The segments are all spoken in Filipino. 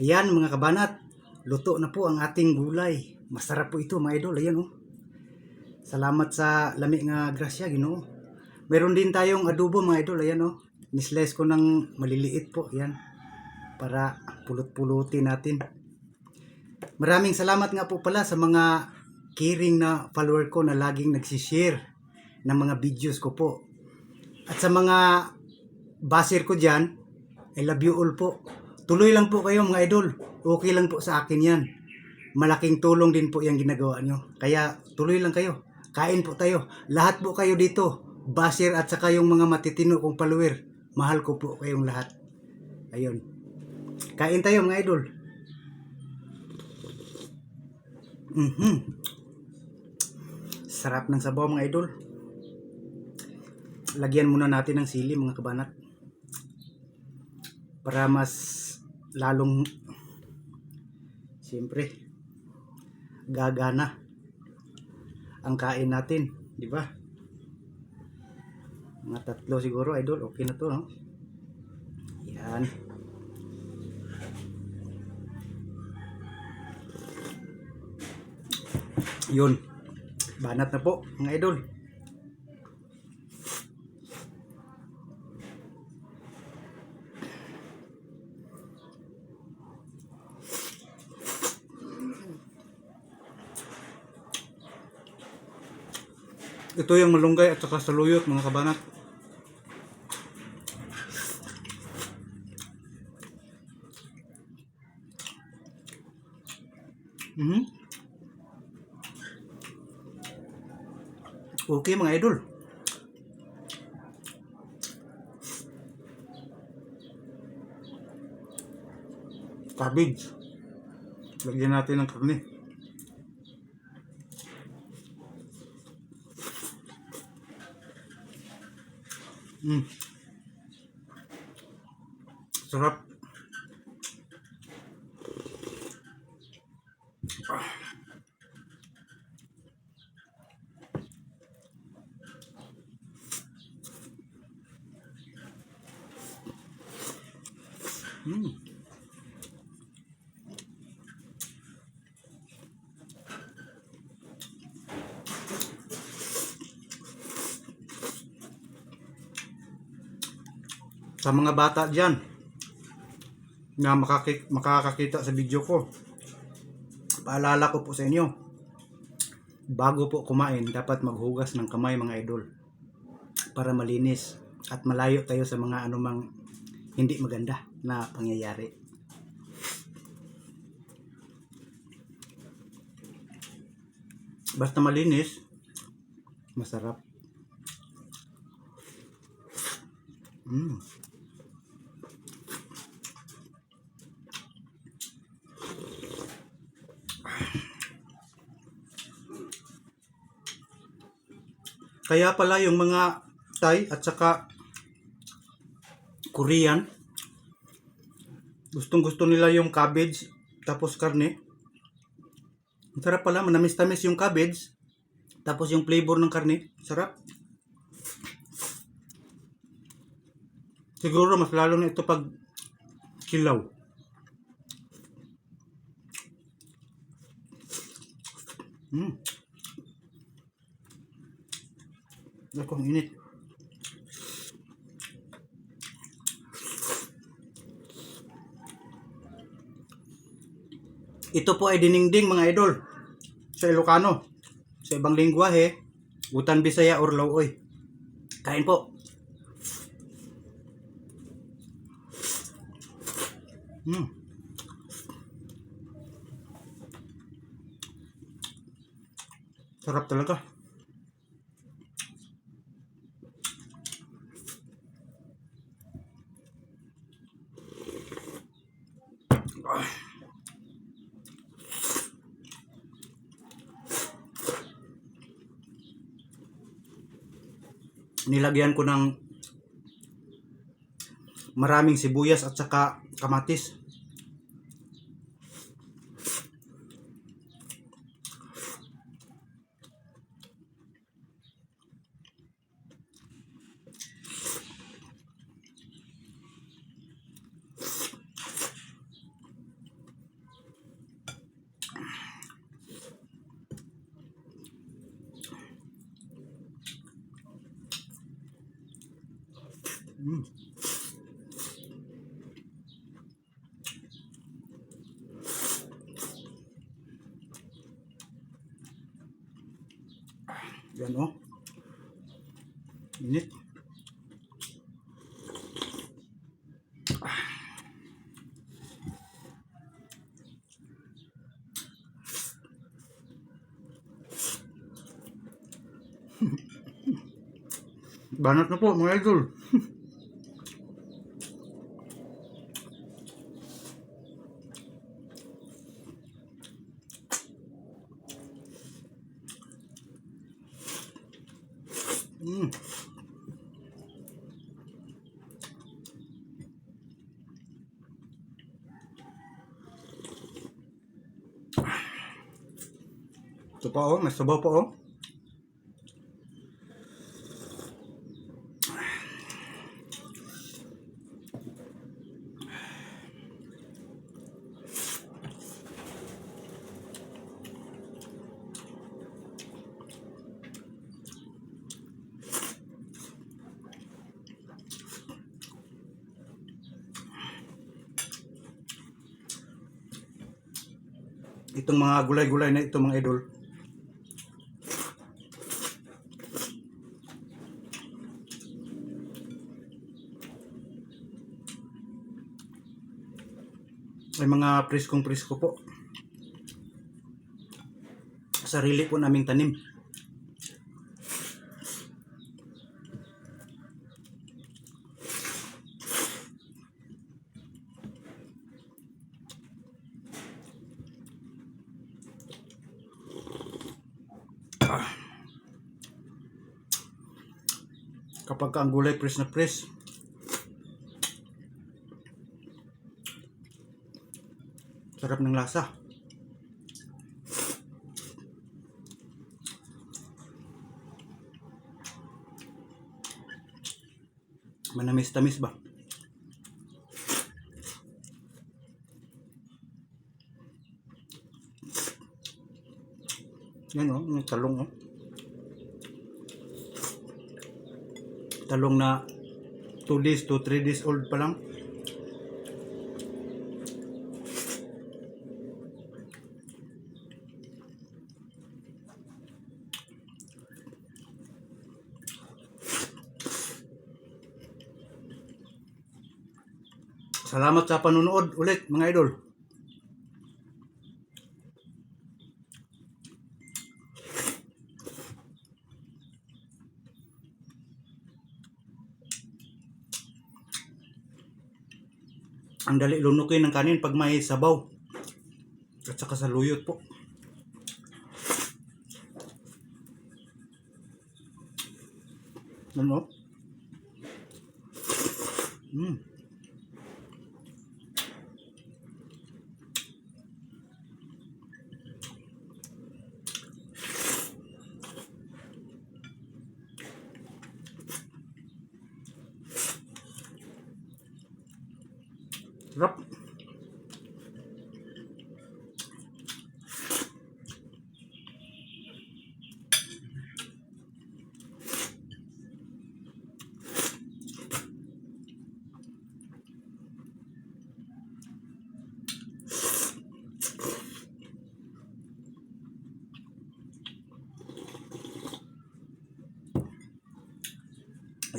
Ayan mga kabanat, luto na po ang ating gulay. Masarap po ito mga idol. Ayan oh. Salamat sa lami nga grasya, Ginoo. Meron din tayong adobo mga idol. Ayan oh. Nislice ko ng maliliit po. Ayan. Para pulot-pulutin natin. Maraming salamat nga po pala sa mga caring na follower ko na laging nagsishare ng mga videos ko po. At sa mga baser ko dyan, I love you all po. Tuloy lang po kayo mga idol. Okay lang po sa akin yan. Malaking tulong din po yung ginagawa nyo. Kaya tuloy lang kayo. Kain po tayo. Lahat po kayo dito. Baser at saka yung mga matitino kong follower. Mahal ko po kayong lahat. Ayun. Kain tayo mga idol. Sarap ng sabaw mga idol. Lagyan muna natin ng sili mga kabanat. Para mas lalong siyempre gagana ang kain natin, di ba? Mga tatlo siguro idol, okay na to, no? Yan. Yun. Banat na po mga idol. Ito yung malunggay at saka saluyot mga kabanat. Okay mga idol. Cabbage. Lagyan natin ng karne. Sarap. Sa mga bata dyan na makakakita sa video ko, paalala ko po sa inyo, bago po kumain dapat maghugas ng kamay mga idol para malinis at malayo tayo sa mga anumang hindi maganda na pangyayari. Basta malinis, masarap. Kaya pala yung mga Thai at saka Korean, gustong gusto nila yung cabbage tapos karne. Ang sarap pala, manamis-tamis yung cabbage tapos yung flavor ng karne, sarap. Siguro mas lalo na ito pag kilaw. Ako, ang init. Ito po ay diningding mga idol sa Ilocano. Sa ibang lingwahe, Utan Bisaya or Lauoy. Kain po. Sarap talaga. Nilagyan ko ng maraming sibuyas at saka kamatis. Mm. Yan oh. Init. Banat na po mga idol. Mm. Ito pa oh, may sabaw pa oh. Itong mga gulay-gulay na ito mga idol. May mga priskong-prisko po. Sarili po naming tanim. Kapag ang gulay press na press, sarap ng lasa. Manamis-tamis ba? Yan oh, yung talong oh. Talong na 2 days to 3 days old pa lang. Salamat sa panunood ulit mga idol. Ang dali lunukin ng kanin pag may sabaw. At saka sa luyot po. Ano? Sarap.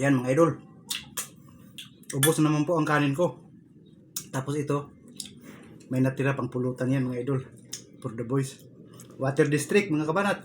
Ayan mga idol. Ubos na naman po ang kanin ko. Tapos ito, may natira pang pulutan yan mga idol. For the boys. Water District mga kabanat.